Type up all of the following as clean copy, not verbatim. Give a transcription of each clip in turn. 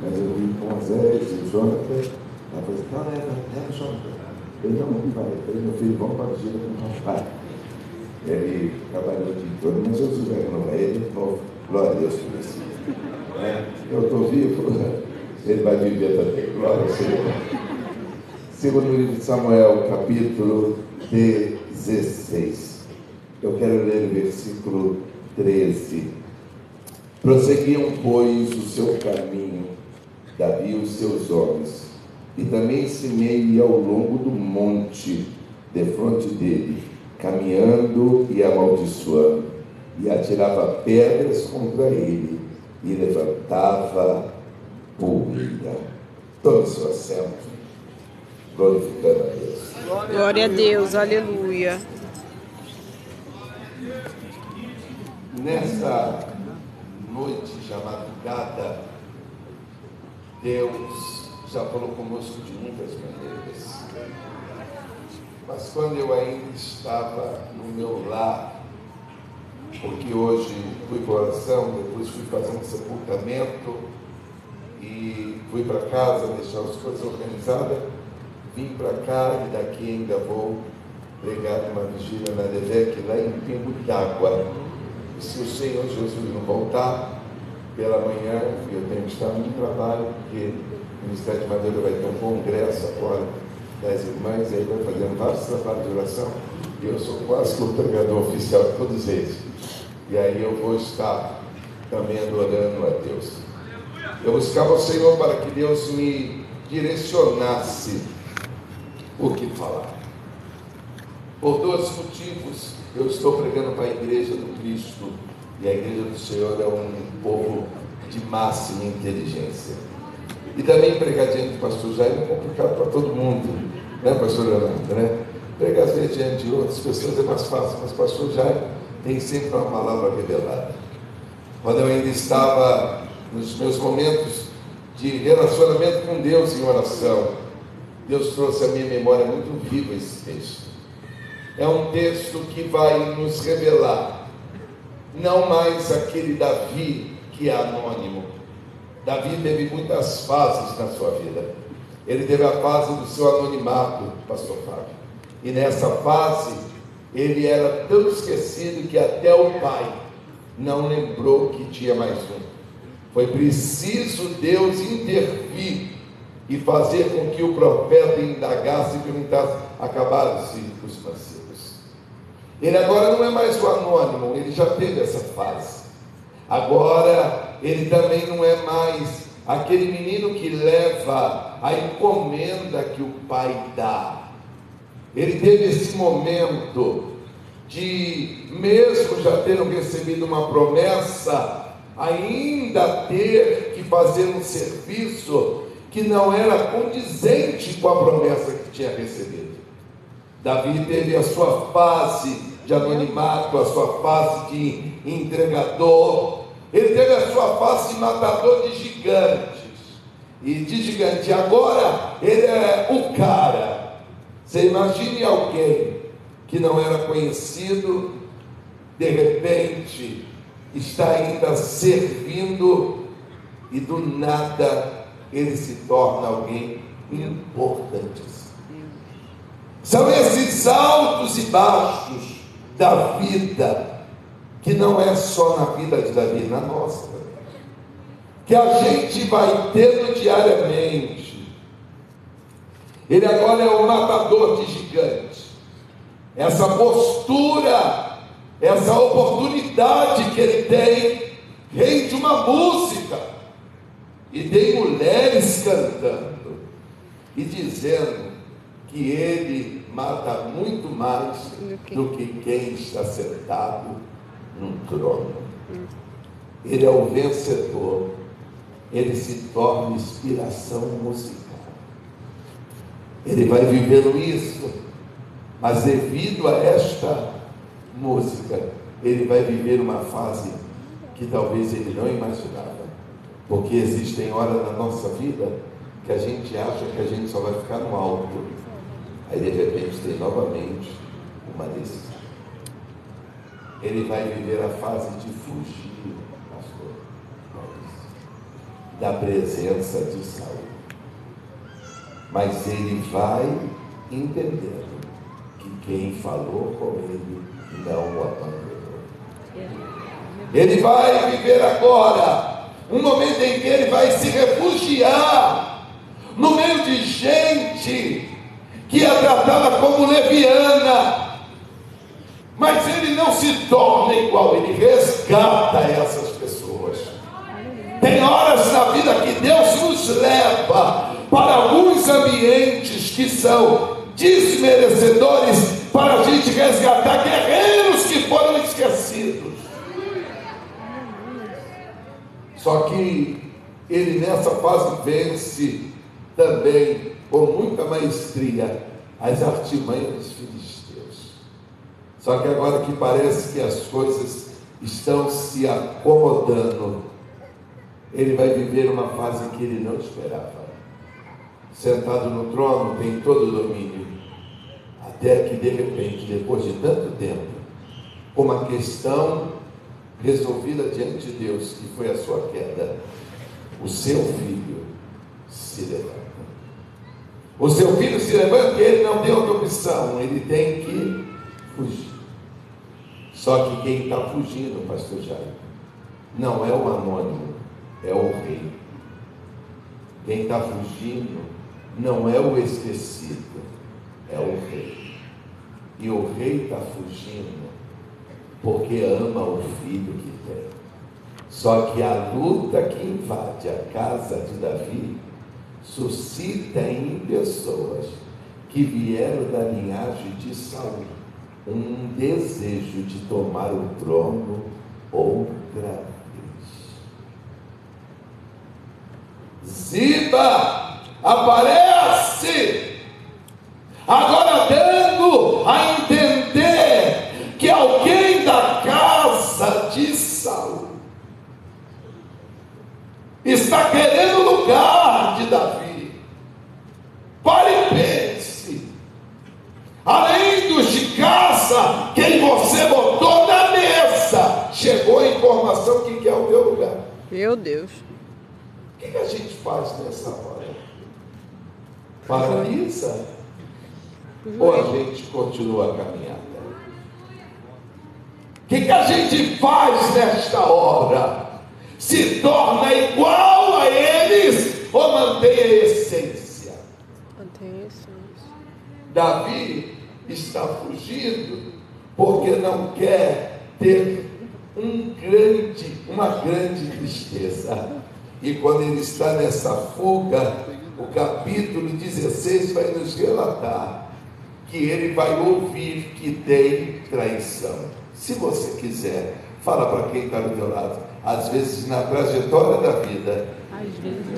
Mas eu vim com o Zé e o Jonathan. Ela falou assim, não, leva, Jonathan. Eu não, pai. Eu falei, meu filho, vamos para a vigília com o pai. Ele trabalhou o dia todo, mas eu sou velho, ele de novo. Glória a Deus por isso. Eu estou vivo, ele vai viver também. Glória ao Senhor. Segundo livro de Samuel, capítulo 16. Eu quero ler o versículo 13. Prosseguiam, pois, o seu caminho, Davi e os seus homens, e também Simei ia ao longo do monte, defronte dele, caminhando e amaldiçoando, e atirava pedras contra ele, e levantava poeira. Tome seu assento, glorificando a Deus. Glória a Deus, aleluia. Nessa noite já madrugada, Deus já falou conosco de muitas maneiras. Mas quando eu ainda estava no meu lar, porque hoje fui para oração, depois fui fazer um sepultamento e fui para casa deixar as coisas organizadas, vim para cá e daqui ainda vou pregar uma vigília na Devec, lá em Pingo d'Água. Se o Senhor Jesus não voltar pela manhã, eu tenho que estar no trabalho, porque o Ministério de Madeira vai ter um congresso agora das irmãs, e aí vai fazendo vários trabalhos de oração, e eu sou quase que o pregador oficial de todos eles. E aí eu vou estar também adorando a Deus. Eu buscava o Senhor para que Deus me direcionasse o que falar. Por dois motivos, eu estou pregando para a igreja do Cristo, e a igreja do Senhor é um povo de máxima inteligência. E também pregar diante do pastor Jair é complicado para todo mundo, né, pastor Leonardo, né? Pregar às vezes diante de outras pessoas é mais fácil, mas o pastor Jair tem sempre uma palavra revelada. Quando eu ainda estava nos meus momentos de relacionamento com Deus em oração, Deus trouxe à minha memória muito viva esse texto. É um texto que vai nos revelar, não mais aquele Davi que é anônimo. Davi teve muitas fases na sua vida. Ele teve a fase do seu anonimato, pastor Fábio. E nessa fase, ele era tão esquecido que até o pai não lembrou que tinha mais um. Foi preciso Deus intervir e fazer com que o profeta indagasse e perguntasse: acabaram-se os mancebos? Ele agora não é mais o anônimo, ele já teve essa fase. Agora ele também não é mais aquele menino que leva a encomenda que o pai dá. Ele teve esse momento de, mesmo já tendo recebido uma promessa, ainda ter que fazer um serviço que não era condizente com a promessa que tinha recebido. Davi teve a sua fase de anonimato, a sua fase de entregador, ele teve a sua fase de matador de gigantes, e de gigante. Agora ele é o cara. Você imagine alguém que não era conhecido, de repente está ainda servindo, e do nada ele se torna alguém importantíssimo. São esses altos e baixos da vida, que não é só na vida de Davi, na nossa, que a gente vai tendo diariamente. Ele agora é o matador de gigantes. Essa postura, essa oportunidade que ele tem, rende uma música, e tem mulheres cantando e dizendo que ele mata muito mais do que quem está sentado num trono. Ele é o vencedor. Ele se torna inspiração musical. Ele vai vivendo isso, mas devido a esta música, ele vai viver uma fase que talvez ele não imaginava, porque existem horas na nossa vida que a gente acha que a gente só vai ficar no alto, aí de repente tem novamente uma decisão. Ele vai viver a fase de fugir, pastor. da presença de Saul. Mas ele vai entendendo que quem falou com ele não o abandonou. Ele vai viver agora um momento em que ele vai se refugiar no meio de gente que é tratada como leviana, mas ele não se torna igual, ele resgata essas pessoas. Tem horas na vida que Deus nos leva para alguns ambientes que são desmerecedores, para a gente resgatar guerreiros que foram esquecidos. Só que ele nessa fase vence também com muita maestria as artimanhas dos filisteus. Só que agora que parece que as coisas estão se acomodando, ele vai viver uma fase que ele não esperava. Sentado no trono, tem todo o domínio, até que de repente, depois de tanto tempo, uma questão resolvida diante de Deus, que foi a sua queda, o seu filho se levanta. O seu filho se levanta e ele não tem outra opção, ele tem que fugir. Só que quem está fugindo, pastor Jair, não é o anônimo, é o rei. Quem está fugindo não é o esquecido, é o rei. E o rei está fugindo porque ama o filho que tem. Só que a luta que invade a casa de Davi suscita em pessoas que vieram da linhagem de Saul um desejo de tomar o trono outra vez. Ziba aparece agora dando a entender que alguém da casa de Saul está querendo o lugar de Davi. Pare e pense. Além dos de casa, quem você botou na mesa, chegou a informação que quer o teu lugar. Meu Deus. O que a gente faz nessa hora? Paralisa? Ou a gente continua a caminhada? O que a gente faz nesta hora? Se torna igual a eles ou mantém a essência? Mantém a essência. Davi está fugindo porque não quer ter uma grande tristeza. E quando ele está nessa fuga, o capítulo 16 vai nos relatar que ele vai ouvir que tem traição. Se você quiser, fala para quem está do teu lado. Às vezes na trajetória da vida,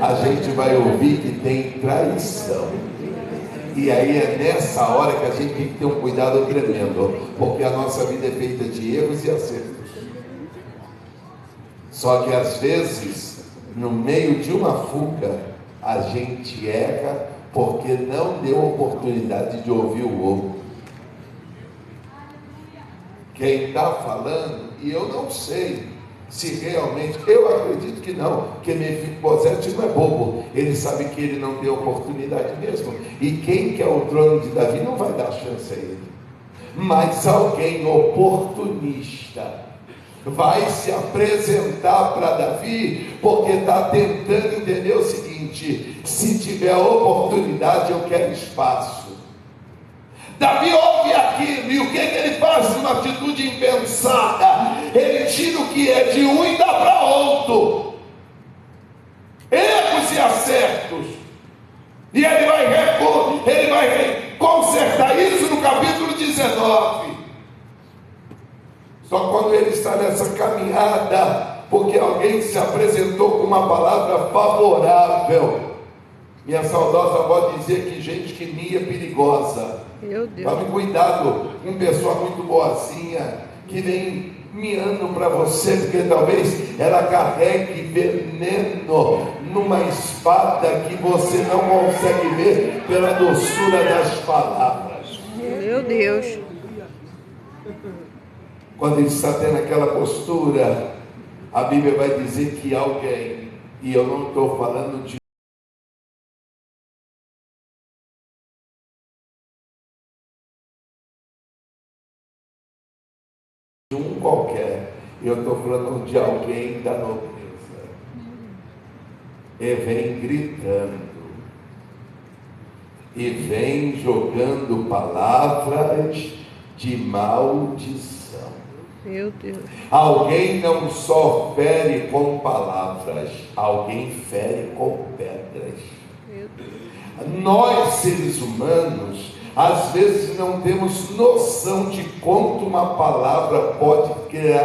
a gente vai ouvir que tem traição. E aí é nessa hora que a gente tem que ter um cuidado tremendo, porque a nossa vida é feita de erros e acertos. Só que às vezes, no meio de uma fuga, a gente erra porque não deu oportunidade de ouvir o outro. Quem está falando, e eu não sei se realmente, eu acredito que não, que Mefibosete não é bobo, ele sabe que ele não tem oportunidade mesmo, e quem quer o trono de Davi não vai dar chance a ele, mas alguém oportunista vai se apresentar para Davi, porque está tentando entender o seguinte: se tiver oportunidade, eu quero espaço. Davi ouve aquilo, e o que ele faz numa atitude impensada? Ele tira o que é de um e dá para outro. Erros e acertos. E ele vai consertar isso no capítulo 19. Só quando ele está nessa caminhada, porque alguém se apresentou com uma palavra favorável. Minha saudosa avó dizia que gente que mia é perigosa. Meu Deus. Tome cuidado com pessoa muito boazinha, que vem miando para você, porque talvez ela carregue veneno numa espada que você não consegue ver pela doçura das palavras. Meu Deus. Quando ele está tendo aquela postura, a Bíblia vai dizer que alguém E eu não estou falando de um qualquer, eu estou falando de alguém da nobreza. E vem gritando, e vem jogando palavras de maldição. Meu Deus. Alguém não só fere com palavras, alguém fere com pedras. Meu Deus. Nós, seres humanos, às vezes não temos noção de quanto uma palavra pode criar